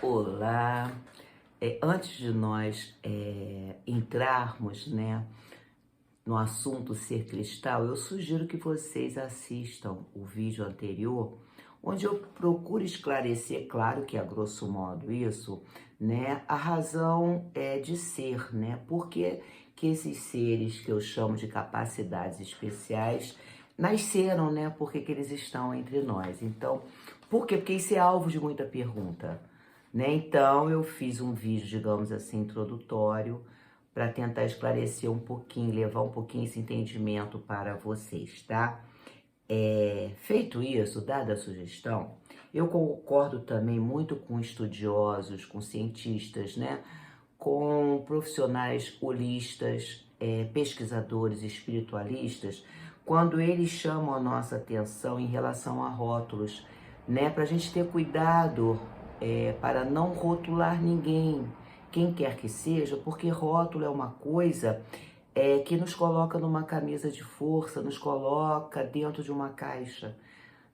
Olá! Antes de nós entrarmos, né, no assunto ser cristal, eu sugiro que vocês assistam o vídeo anterior, onde eu procuro esclarecer, claro que a grosso modo isso, né, a razão de ser, né, por que esses seres que eu chamo de capacidades especiais nasceram, né, por que eles estão entre nós. Então, por quê? Porque isso é alvo de muita pergunta, né? Então, eu fiz um vídeo, digamos assim, introdutório, para tentar esclarecer um pouquinho, levar um pouquinho esse entendimento para vocês, tá? Feito isso, dada a sugestão, eu concordo também muito com estudiosos, com cientistas, né? Com profissionais holistas, pesquisadores espiritualistas, quando eles chamam a nossa atenção em relação a rótulos, né? Para a gente ter cuidado, para não rotular ninguém, quem quer que seja, porque rótulo é uma coisa que nos coloca numa camisa de força, nos coloca dentro de uma caixa,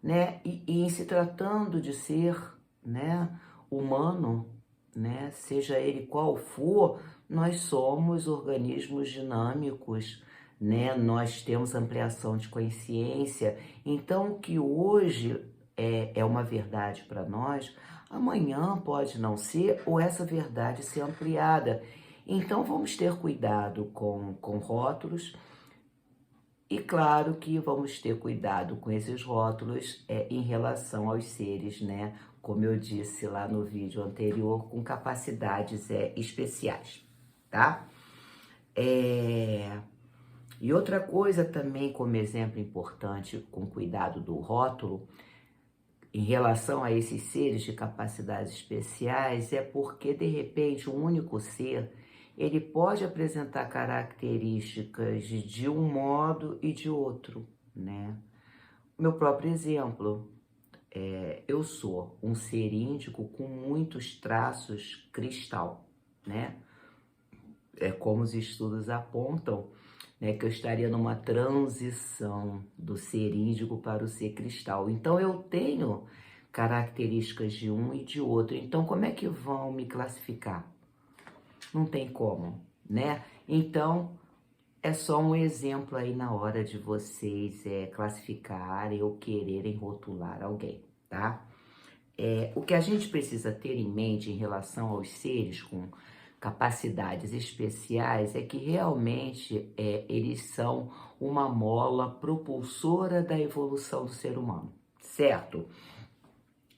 né? E em se tratando de ser, né, humano, né, seja ele qual for, nós somos organismos dinâmicos, né? Nós temos ampliação de consciência. Então, o que hoje é uma verdade para nós, amanhã pode não ser, ou essa verdade ser ampliada. Então, vamos ter cuidado com rótulos. E claro que vamos ter cuidado com esses rótulos em relação aos seres, né? Como eu disse lá no vídeo anterior, com capacidades especiais, tá? E outra coisa também, como exemplo importante, com cuidado do rótulo, em relação a esses seres de capacidades especiais, é porque, de repente, um único ser, ele pode apresentar características de um modo e de outro, né? Meu próprio exemplo, eu sou um ser índico com muitos traços cristal, né? É como os estudos apontam, né, que eu estaria numa transição do ser índigo para o ser cristal. Então eu tenho características de um e de outro. Então como é que vão me classificar? Não tem como, né? Então é só um exemplo aí na hora de vocês classificarem ou quererem rotular alguém, tá? O que a gente precisa ter em mente em relação aos seres com capacidades especiais é que realmente eles são uma mola propulsora da evolução do ser humano, certo?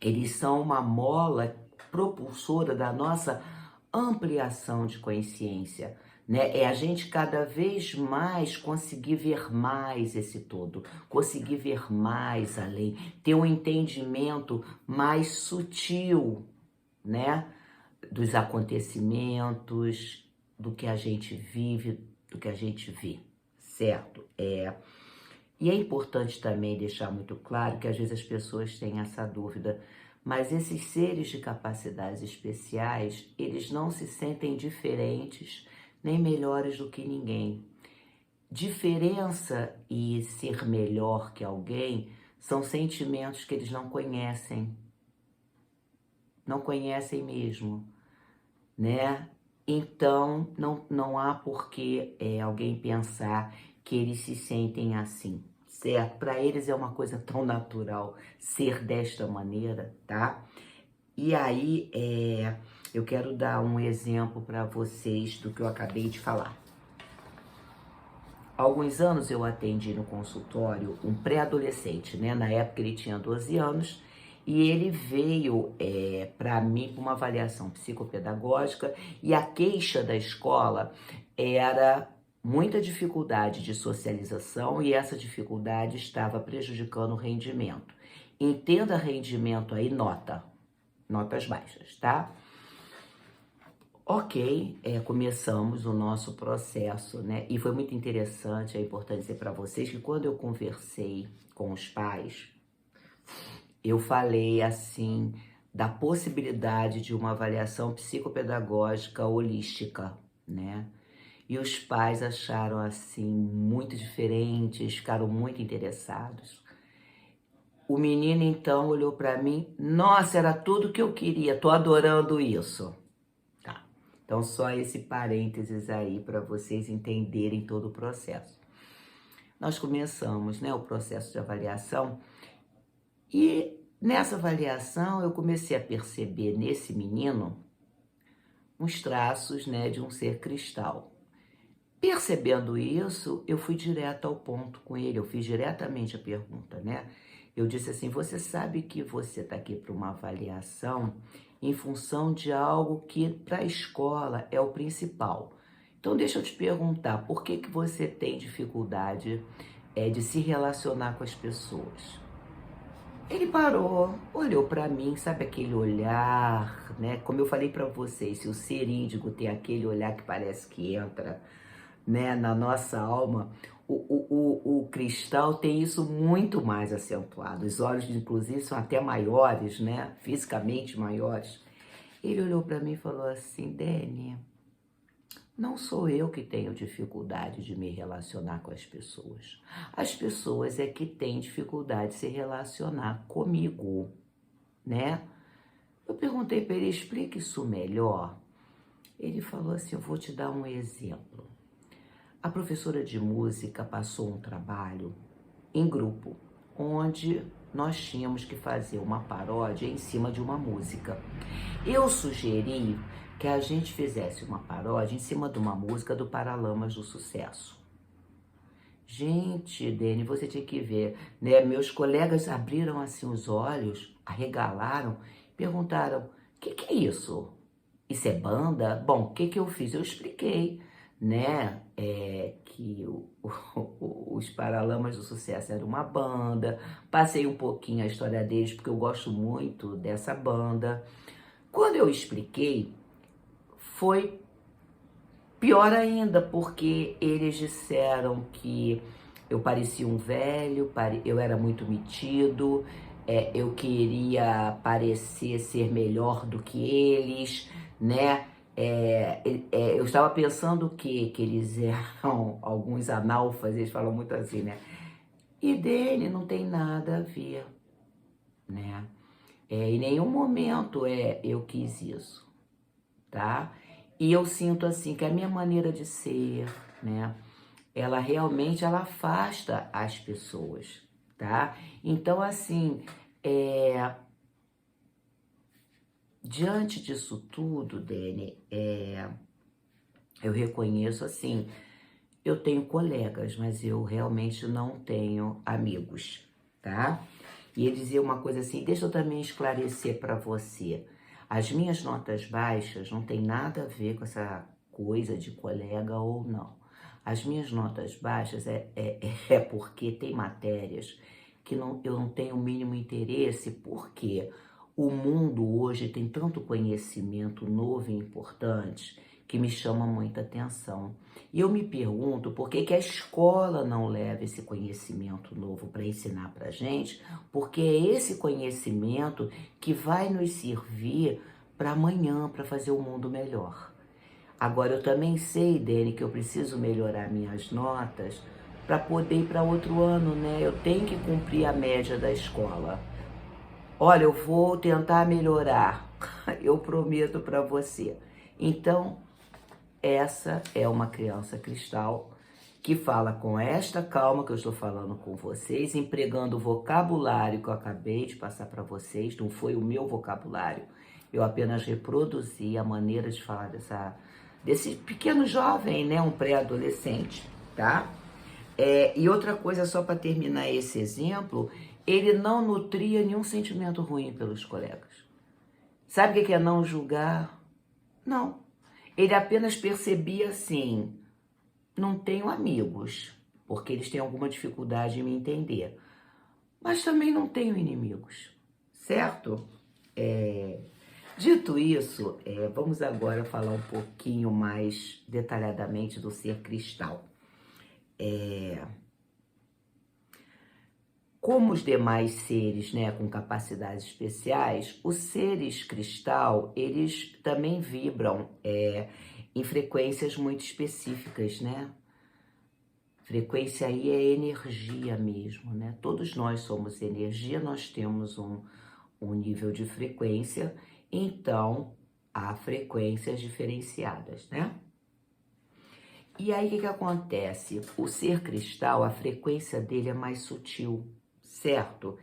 Eles são uma mola propulsora da nossa ampliação de consciência, né? É a gente cada vez mais conseguir ver mais esse todo, conseguir ver mais além, ter um entendimento mais sutil, né? Dos acontecimentos, do que a gente vive, do que a gente vê, certo? E é importante também deixar muito claro que às vezes as pessoas têm essa dúvida, mas esses seres de capacidades especiais, eles não se sentem diferentes nem melhores do que ninguém. Diferença e ser melhor que alguém são sentimentos que eles não conhecem mesmo, né? Então, não há por que alguém pensar que eles se sentem assim, certo? Para eles é uma coisa tão natural ser desta maneira, tá? E aí, eu quero dar um exemplo para vocês do que eu acabei de falar. Há alguns anos eu atendi no consultório um pré-adolescente, né? Na época ele tinha 12 anos e ele veio para mim para uma avaliação psicopedagógica e a queixa da escola era muita dificuldade de socialização e essa dificuldade estava prejudicando o rendimento. Entenda rendimento aí, notas baixas, tá? Ok, começamos o nosso processo, né? E foi muito interessante, é importante dizer para vocês que quando eu conversei com os pais, eu falei assim da possibilidade de uma avaliação psicopedagógica holística, né? E os pais acharam assim muito diferentes, ficaram muito interessados. O menino então olhou para mim, nossa, era tudo que eu queria, tô adorando isso. Tá. Então só esse parênteses aí para vocês entenderem todo o processo. Nós começamos, né, o processo de avaliação e nessa avaliação eu comecei a perceber nesse menino uns traços, né, de um ser cristal. Percebendo isso, eu fui direto ao ponto com ele, eu fiz diretamente a pergunta, né? Eu disse assim, você sabe que você está aqui para uma avaliação em função de algo que para a escola é o principal. Então deixa eu te perguntar, por que você tem dificuldade de se relacionar com as pessoas? Ele parou, olhou para mim, sabe aquele olhar, né? Como eu falei para vocês, se o ser índigo tem aquele olhar que parece que entra, né, na nossa alma, o cristal tem isso muito mais acentuado. Os olhos, inclusive, são até maiores, né? Fisicamente maiores. Ele olhou para mim e falou assim, Dani, não sou eu que tenho dificuldade de me relacionar com as pessoas. As pessoas é que têm dificuldade de se relacionar comigo, né? Eu perguntei para ele, explique isso melhor. Ele falou assim, eu vou te dar um exemplo. A professora de música passou um trabalho em grupo, onde nós tínhamos que fazer uma paródia em cima de uma música. Eu sugeri que a gente fizesse uma paródia em cima de uma música do Paralamas do Sucesso. Gente, Dani, você tinha que ver, né? Meus colegas abriram assim os olhos, arregalaram, perguntaram, o que é isso? Isso é banda? Bom, o que eu fiz? Eu expliquei, né, que os Paralamas do Sucesso era uma banda, passei um pouquinho a história deles, porque eu gosto muito dessa banda. Quando eu expliquei, foi pior ainda, porque eles disseram que eu parecia um velho, eu era muito metido, eu queria parecer ser melhor do que eles, né? Eu estava pensando que eles eram alguns analfas, eles falam muito assim, né? E dele não tem nada a ver, né? Em nenhum momento eu quis isso, tá? E eu sinto assim que a minha maneira de ser, né? Ela realmente ela afasta as pessoas, tá? Então assim, diante disso tudo, Dani, eu reconheço assim, eu tenho colegas, mas eu realmente não tenho amigos, tá? E ele dizia uma coisa assim, deixa eu também esclarecer para você. As minhas notas baixas não tem nada a ver com essa coisa de colega ou não. As minhas notas baixas é porque tem matérias que eu não tenho o mínimo interesse, porque o mundo hoje tem tanto conhecimento novo e importante que me chama muita atenção. E eu me pergunto por que a escola não leva esse conhecimento novo para ensinar para a gente, porque é esse conhecimento que vai nos servir para amanhã, para fazer o mundo melhor. Agora, eu também sei, Dani, que eu preciso melhorar minhas notas para poder ir para outro ano, né? Eu tenho que cumprir a média da escola. Olha, eu vou tentar melhorar, eu prometo para você. Então, essa é uma criança cristal que fala com esta calma que eu estou falando com vocês, empregando o vocabulário que eu acabei de passar para vocês, não foi o meu vocabulário, eu apenas reproduzi a maneira de falar desse pequeno jovem, né, um pré-adolescente, tá? E outra coisa, só para terminar esse exemplo, ele não nutria nenhum sentimento ruim pelos colegas. Sabe o que é não julgar? Não. Ele apenas percebia assim, não tenho amigos, porque eles têm alguma dificuldade em me entender. Mas também não tenho inimigos, certo? Dito isso, vamos agora falar um pouquinho mais detalhadamente do ser cristal. Como os demais seres, né, com capacidades especiais, os seres cristal, eles também vibram em frequências muito específicas, né? Frequência aí é energia mesmo, né? Todos nós somos energia, nós temos um nível de frequência, então há frequências diferenciadas, né? E aí o que acontece? O ser cristal, a frequência dele é mais sutil, certo?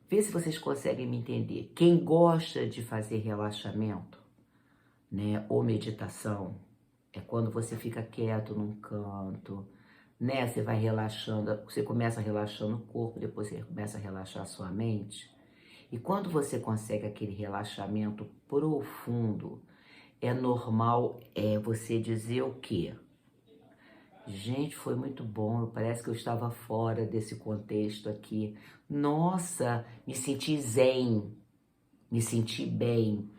Vê se vocês conseguem me entender. Quem gosta de fazer relaxamento, né, ou meditação, é quando você fica quieto num canto, né? Você vai relaxando, você começa relaxando o corpo, depois você começa a relaxar a sua mente. E quando você consegue aquele relaxamento profundo, é normal você dizer o quê? Gente, foi muito bom, parece que eu estava fora desse contexto aqui. Nossa, me senti zen, me senti bem.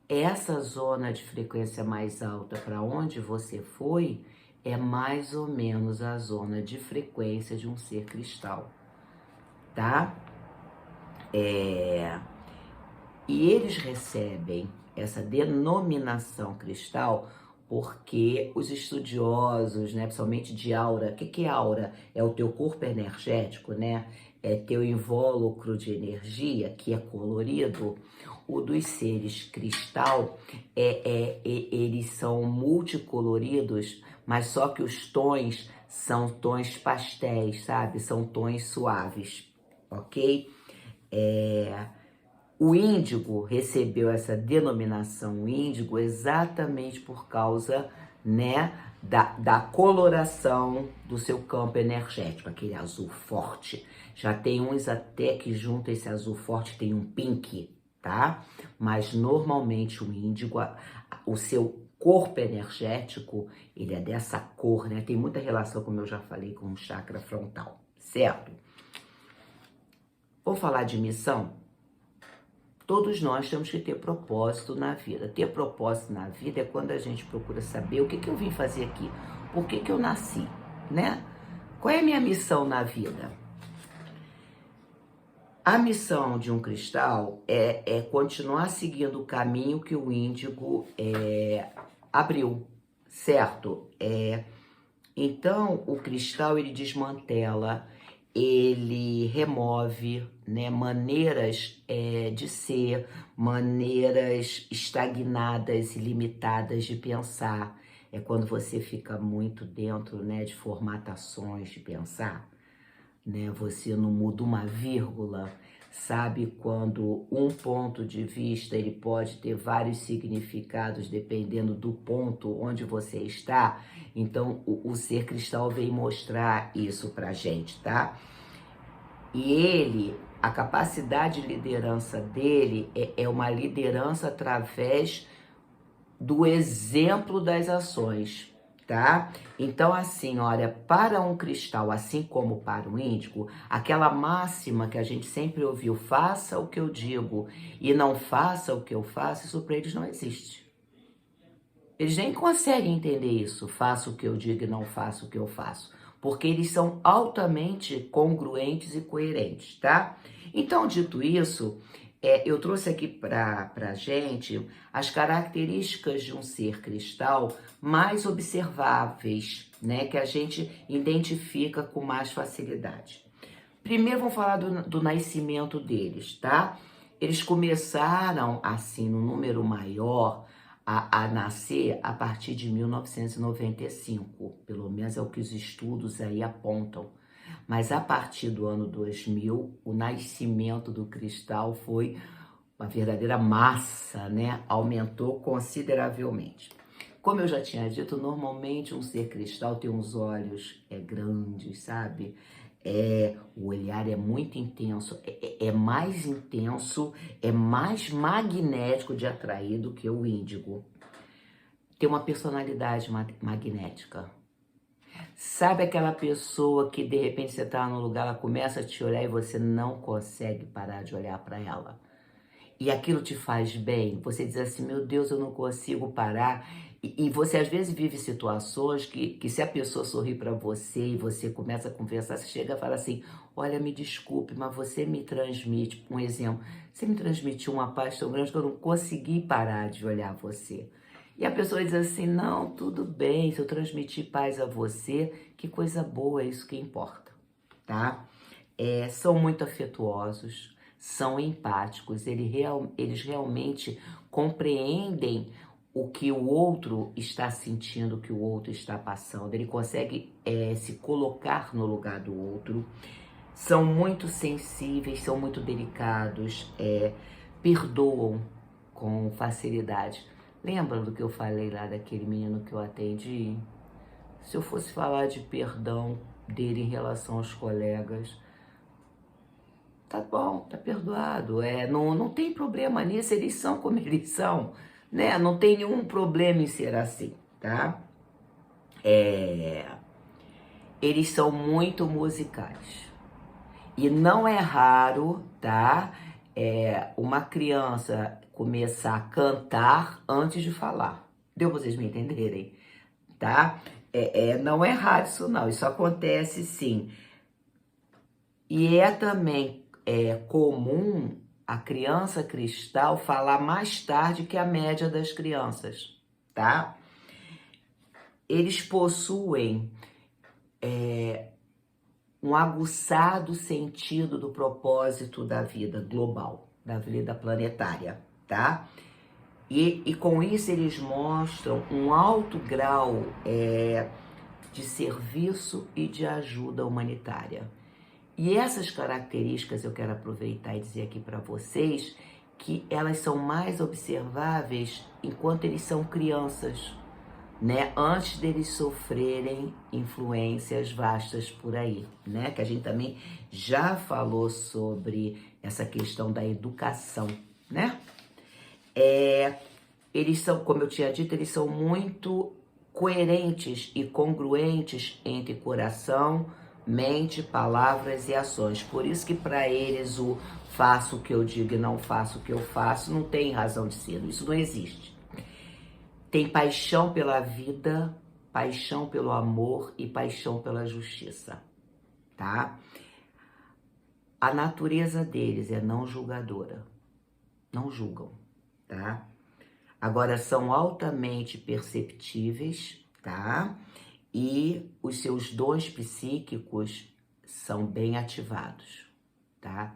Essa zona de frequência mais alta para onde você foi é mais ou menos a zona de frequência de um ser cristal, tá? E eles recebem essa denominação cristal porque os estudiosos, né, principalmente de aura, o que é aura? É o teu corpo energético, né? É teu invólucro de energia, que é colorido. O dos seres cristal, eles são multicoloridos, mas só que os tons são tons pastéis, sabe? São tons suaves, ok? O índigo recebeu essa denominação índigo exatamente por causa, né, da coloração do seu campo energético, aquele azul forte. Já tem uns até que junto a esse azul forte tem um pink, tá? Mas normalmente o índigo, o seu corpo energético, ele é dessa cor, né? Tem muita relação, como eu já falei, com o chakra frontal, certo? Vamos falar de missão? Todos nós temos que ter propósito na vida. Ter propósito na vida é quando a gente procura saber o que eu vim fazer aqui, por que eu nasci, né? Qual é a minha missão na vida? A missão de um cristal é continuar seguindo o caminho que o índigo abriu, certo? Então, o cristal, ele desmantela, ele remove, né, maneiras de ser, maneiras estagnadas e limitadas de pensar. É quando você fica muito dentro, né, de formatações de pensar, né? Você não muda uma vírgula, sabe? Quando um ponto de vista ele pode ter vários significados dependendo do ponto onde você está. Então o ser cristal vem mostrar isso pra gente, tá? E ele, a capacidade de liderança dele é uma liderança através do exemplo das ações, tá? Então, assim, olha, para um cristal, assim como para o índigo, aquela máxima que a gente sempre ouviu, faça o que eu digo e não faça o que eu faço, isso para eles não existe. Eles nem conseguem entender isso, faça o que eu digo e não faça o que eu faço, porque eles são altamente congruentes e coerentes, tá? Então, dito isso, eu trouxe aqui para gente as características de um ser cristal mais observáveis, né, que a gente identifica com mais facilidade. Primeiro vamos falar do nascimento deles, tá? Eles começaram, assim, no número maior, a nascer a partir de 1995, pelo menos é o que os estudos aí apontam. Mas a partir do ano 2000, o nascimento do cristal foi uma verdadeira massa, né? Aumentou consideravelmente. Como eu já tinha dito, normalmente um ser cristal tem uns olhos grandes, sabe? O olhar é muito intenso, é mais intenso, é mais magnético de atrair do que o índigo. Tem uma personalidade magnética. Sabe aquela pessoa que de repente você tá num lugar, ela começa a te olhar e você não consegue parar de olhar para ela? E aquilo te faz bem, você diz assim, meu Deus, eu não consigo parar. E você às vezes vive situações que se a pessoa sorrir para você e você começa a conversar, você chega e fala assim, olha, me desculpe, mas você me transmite, um exemplo, você me transmitiu uma paz tão grande que eu não consegui parar de olhar você. E a pessoa diz assim, não, tudo bem, se eu transmitir paz a você, que coisa boa, é isso que importa, tá? São muito afetuosos, são empáticos, eles realmente compreendem o que o outro está sentindo, o que o outro está passando. Ele consegue se colocar no lugar do outro. São muito sensíveis, são muito delicados, perdoam com facilidade. Lembra do que eu falei lá daquele menino que eu atendi? Se eu fosse falar de perdão dele em relação aos colegas, tá bom, tá perdoado. Não tem problema nisso, eles são como eles são, né? Não tem nenhum problema em ser assim, tá? Eles são muito musicais. E não é raro, tá? Uma criança começar a cantar antes de falar. Deu pra vocês me entenderem, tá? Não é raro isso não, isso acontece sim. E também comum a criança cristal falar mais tarde que a média das crianças, tá? Eles possuem um aguçado sentido do propósito da vida global, da vida planetária, tá? E com isso eles mostram um alto grau de serviço e de ajuda humanitária. E essas características eu quero aproveitar e dizer aqui para vocês que elas são mais observáveis enquanto eles são crianças, né? Antes deles sofrerem influências vastas por aí, né? Que a gente também já falou sobre essa questão da educação, né? Eles são, como eu tinha dito, eles são muito coerentes e congruentes entre coração, mente, palavras e ações. Por isso que para eles o faço o que eu digo e não faço o que eu faço não tem razão de ser. Isso não existe. Tem paixão pela vida, paixão pelo amor e paixão pela justiça, tá? A natureza deles é não julgadora. Não julgam, tá? Agora, são altamente perceptíveis, tá? E os seus dons psíquicos são bem ativados, tá?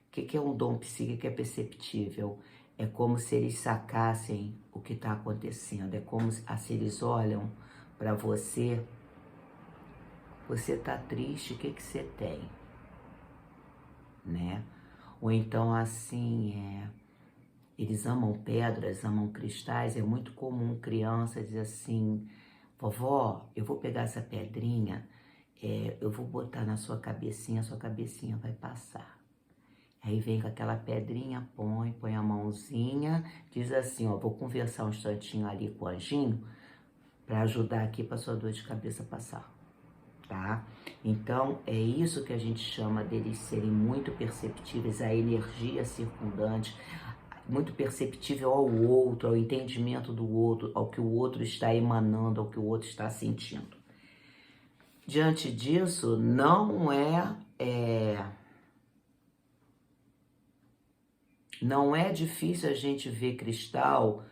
O que é um dom psíquico que é perceptível? É como se eles sacassem o que está acontecendo. É como se eles olham para você. Você tá triste, o que você tem? Né? Ou então assim, eles amam pedras, amam cristais. É muito comum criança dizer assim, vovó, eu vou pegar essa pedrinha, eu vou botar na sua cabecinha vai passar. Aí vem com aquela pedrinha, põe a mãozinha, diz assim, ó, vou conversar um instantinho ali com o anjinho para ajudar aqui para sua dor de cabeça passar, tá? Então, é isso que a gente chama deles serem muito perceptíveis à energia circundante, muito perceptível ao outro, ao entendimento do outro, ao que o outro está emanando, ao que o outro está sentindo. Diante disso, não é difícil a gente ver cristal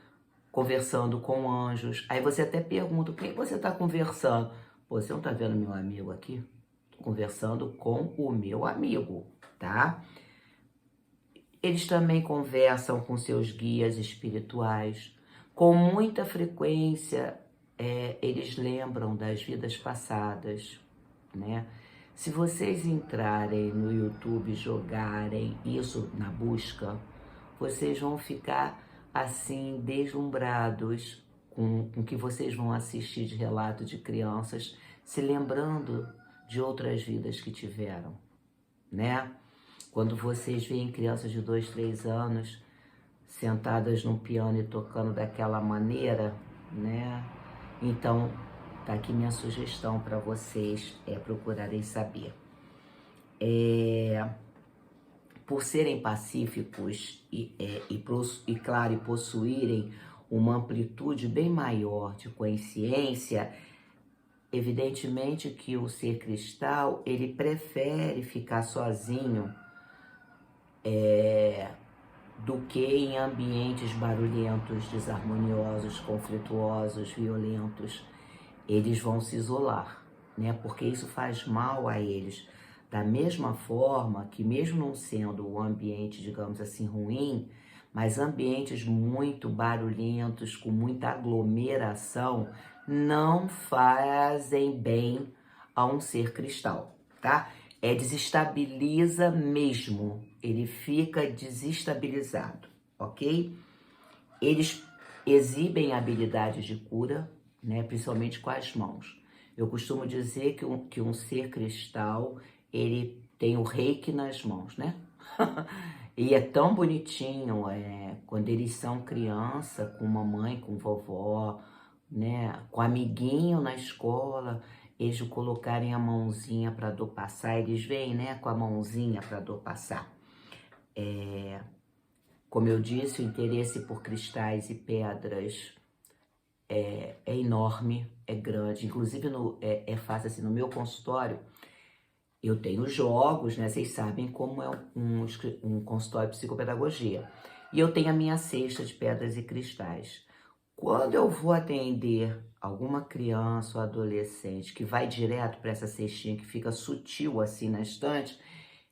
conversando com anjos. Aí você até pergunta, quem você está conversando? Pô, você não está vendo meu amigo aqui? Tô conversando com o meu amigo, tá? Eles também conversam com seus guias espirituais. Com muita frequência, eles lembram das vidas passadas, né? Se vocês entrarem no YouTube e jogarem isso na busca, vocês vão ficar assim deslumbrados com o que vocês vão assistir de relato de crianças se lembrando de outras vidas que tiveram, né? Quando vocês veem crianças de 2, 3 anos sentadas num piano e tocando daquela maneira, né? Então, tá aqui minha sugestão para vocês procurarem saber. Por serem pacíficos claro, e possuírem uma amplitude bem maior de consciência, evidentemente que o ser cristal, ele prefere ficar sozinho do que em ambientes barulhentos, desarmoniosos, conflituosos, violentos. Eles vão se isolar, né? Porque isso faz mal a eles. Da mesma forma que, mesmo não sendo um ambiente, digamos assim, ruim, mas ambientes muito barulhentos, com muita aglomeração, não fazem bem a um ser cristal, tá? Desestabiliza mesmo, ele fica desestabilizado, ok? Eles exibem habilidades de cura, né, principalmente com as mãos. Eu costumo dizer que um ser cristal, ele tem o reiki nas mãos, né? E é tão bonitinho, quando eles são criança, com mamãe, com vovó, né, com amiguinho na escola, eles colocarem a mãozinha para a dor passar, eles vêm, né, com a mãozinha para a dor passar. Como eu disse, o interesse por cristais e pedras é enorme, é grande. Inclusive, é fácil assim, no meu consultório, eu tenho jogos, né? Vocês sabem como é um consultório de psicopedagogia. E eu tenho a minha cesta de pedras e cristais. Quando eu vou atender alguma criança ou adolescente que vai direto para essa cestinha que fica sutil assim na estante,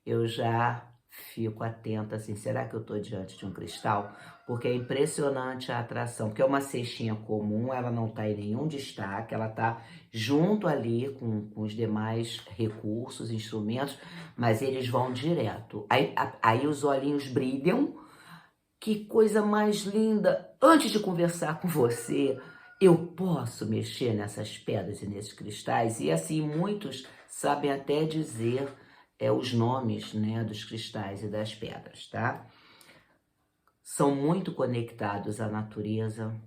eu já fico atenta assim, será que eu estou diante de um cristal? Porque é impressionante a atração, porque é uma cestinha comum, ela não está em nenhum destaque, ela está junto ali com os demais recursos, instrumentos, mas eles vão direto. Aí os olhinhos brilham, que coisa mais linda! Antes de conversar com você, eu posso mexer nessas pedras e nesses cristais? E assim, muitos sabem até dizer os nomes, né, dos cristais e das pedras, tá? São muito conectados à natureza,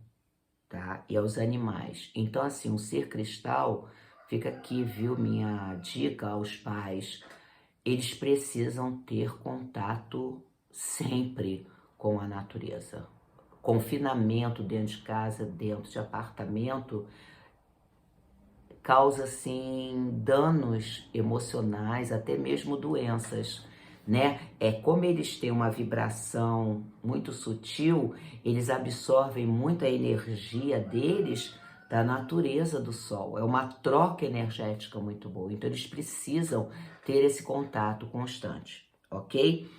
tá? E aos animais. Então, assim, um ser cristal, fica aqui, viu, minha dica aos pais, eles precisam ter contato sempre com a natureza. Confinamento dentro de casa, dentro de apartamento, causa assim danos emocionais, até mesmo doenças, né? Como eles têm uma vibração muito sutil, eles absorvem muita energia deles da natureza do sol. É uma troca energética muito boa. Então eles precisam ter esse contato constante, ok?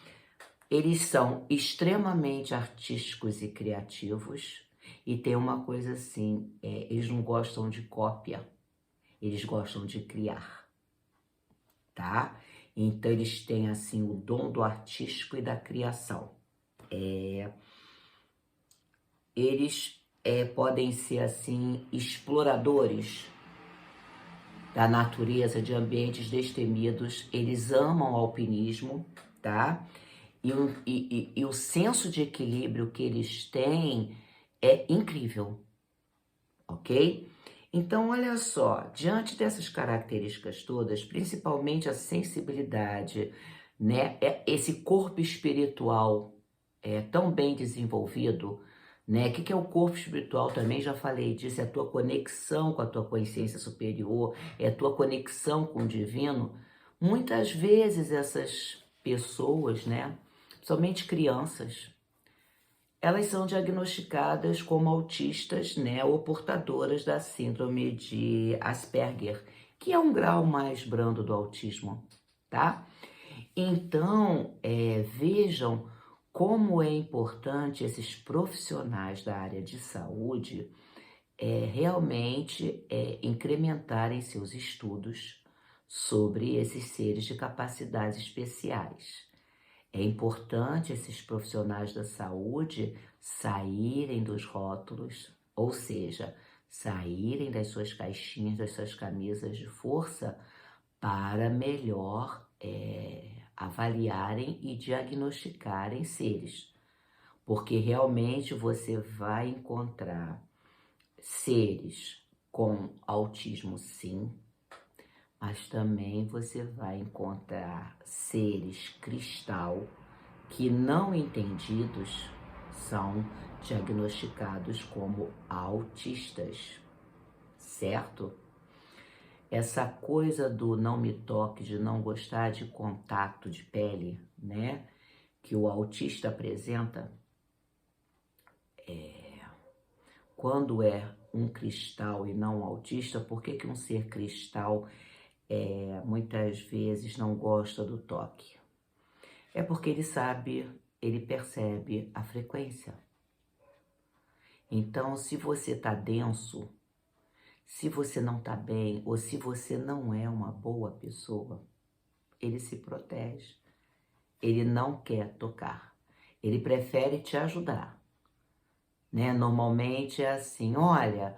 Eles são extremamente artísticos e criativos e tem uma coisa assim, eles não gostam de cópia. Eles gostam de criar, tá? Então, eles têm, assim, o dom do artístico e da criação. Eles podem ser, assim, exploradores da natureza, de ambientes destemidos. Eles amam o alpinismo, tá? E o senso de equilíbrio que eles têm é incrível, ok? Então, olha só, diante dessas características todas, principalmente a sensibilidade, né, esse corpo espiritual tão bem desenvolvido, né? O que é o corpo espiritual? Também já falei disso, é a tua conexão com a tua consciência superior, é a tua conexão com o divino. Muitas vezes essas pessoas, né, somente crianças, elas são diagnosticadas como autistas, né, ou portadoras da síndrome de Asperger, que é um grau mais brando do autismo, tá? Então, vejam como é importante esses profissionais da área de saúde realmente incrementarem seus estudos sobre esses seres de capacidades especiais. É importante esses profissionais da saúde saírem dos rótulos, ou seja, saírem das suas caixinhas, das suas camisas de força, para melhor avaliarem e diagnosticarem seres. Porque realmente você vai encontrar seres com autismo, sim, mas também você vai encontrar seres cristal que, não entendidos, são diagnosticados como autistas, certo? Essa coisa do não me toque, de não gostar de contato de pele, né? que o autista apresenta, quando é um cristal e não um autista, por que que um ser cristal muitas vezes não gosta do toque? É porque ele sabe, ele percebe a frequência. Então, se você tá denso, se você não tá bem, ou se você não é uma boa pessoa, ele se protege. Ele não quer tocar. Ele prefere te ajudar, né? Normalmente é assim, olha,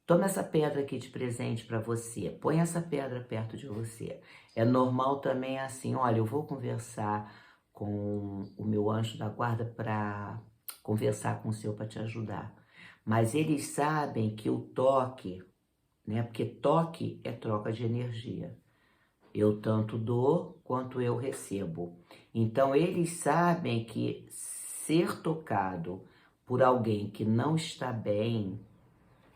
toma essa pedra aqui de presente para você, põe essa pedra perto de você. É normal também assim, olha, eu vou conversar com o meu anjo da guarda para conversar com o seu para te ajudar. Mas eles sabem que o toque, né? Porque toque é troca de energia. Eu tanto dou quanto eu recebo. Então eles sabem que ser tocado por alguém que não está bem,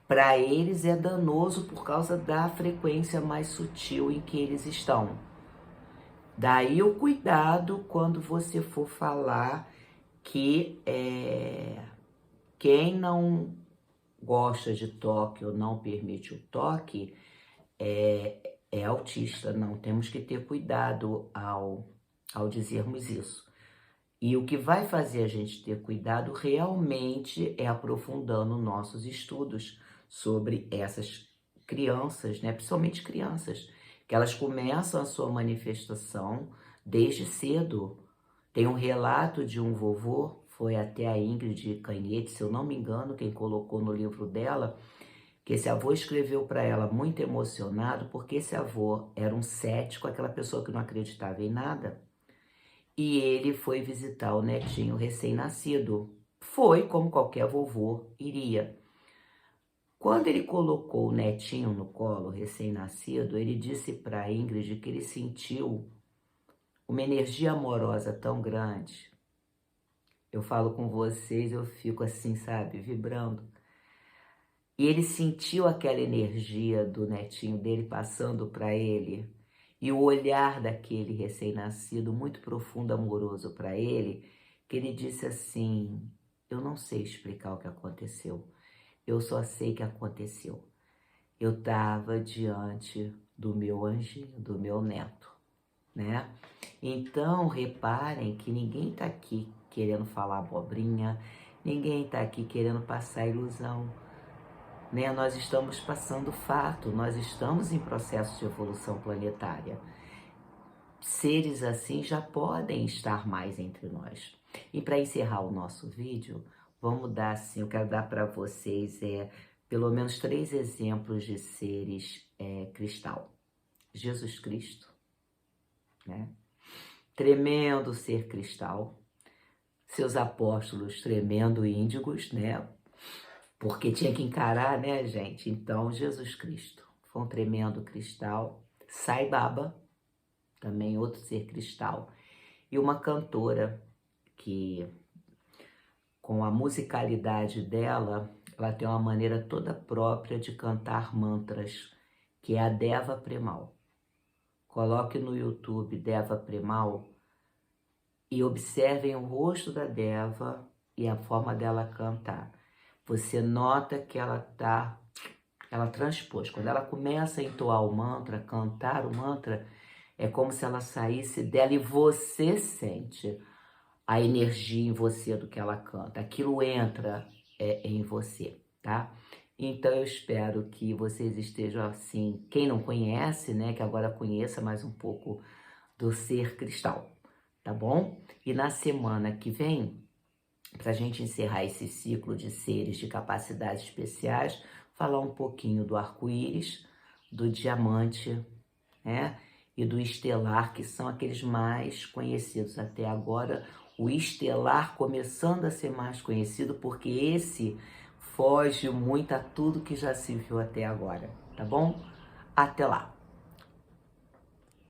para eles é danoso por causa da frequência mais sutil em que eles estão. Daí o cuidado quando você for falar que quem não gosta de toque ou não permite o toque é autista. Não, temos que ter cuidado ao dizermos isso. E o que vai fazer a gente ter cuidado realmente é aprofundando nossos estudos sobre essas crianças, né? Principalmente crianças, que elas começam a sua manifestação desde cedo. Tem um relato de um vovô, foi até a Ingrid Canhete, se eu não me engano, quem colocou no livro dela, que esse avô escreveu para ela muito emocionado, porque esse avô era um cético, aquela pessoa que não acreditava em nada, e ele foi visitar o netinho recém-nascido. Foi como qualquer vovô iria. Quando ele colocou o netinho no colo, recém-nascido, ele disse para Ingrid que ele sentiu uma energia amorosa tão grande. Eu falo com vocês, eu fico assim, sabe, vibrando. E ele sentiu aquela energia do netinho dele passando para ele, e o olhar daquele recém-nascido muito profundo, amoroso para ele, que ele disse assim: eu não sei explicar o que aconteceu, eu só sei que aconteceu. Eu estava diante do meu anjinho, do meu neto, né? Então, reparem que ninguém está aqui querendo falar abobrinha, ninguém está aqui querendo passar ilusão, né? Nós estamos passando fato, nós estamos em processo de evolução planetária. Seres assim já podem estar mais entre nós. E para encerrar o nosso vídeo, vamos dar assim, eu quero dar para vocês pelo menos 3 exemplos de seres cristal. Jesus Cristo, né? Tremendo ser cristal. Seus apóstolos, tremendo índigos, né? Porque tinha que encarar, né, gente? Então, Jesus Cristo foi um tremendo cristal. Sai Baba, também outro ser cristal. E uma cantora que, com a musicalidade dela, ela tem uma maneira toda própria de cantar mantras, que é a Deva Premal. Coloque no YouTube Deva Premal e observem o rosto da Deva e a forma dela cantar. Você nota que ela transpôs. Quando ela começa a entoar o mantra, cantar o mantra, é como se ela saísse dela e você sente a energia em você do que ela canta. Aquilo entra em você, tá? Então eu espero que vocês estejam assim, quem não conhece, né, que agora conheça mais um pouco do ser cristal, tá bom? E na semana que vem, para a gente encerrar esse ciclo de seres de capacidades especiais, falar um pouquinho do arco-íris, do diamante, né? E do estelar, que são aqueles mais conhecidos até agora. O estelar começando a ser mais conhecido, porque esse foge muito a tudo que já se viu até agora, tá bom? Até lá!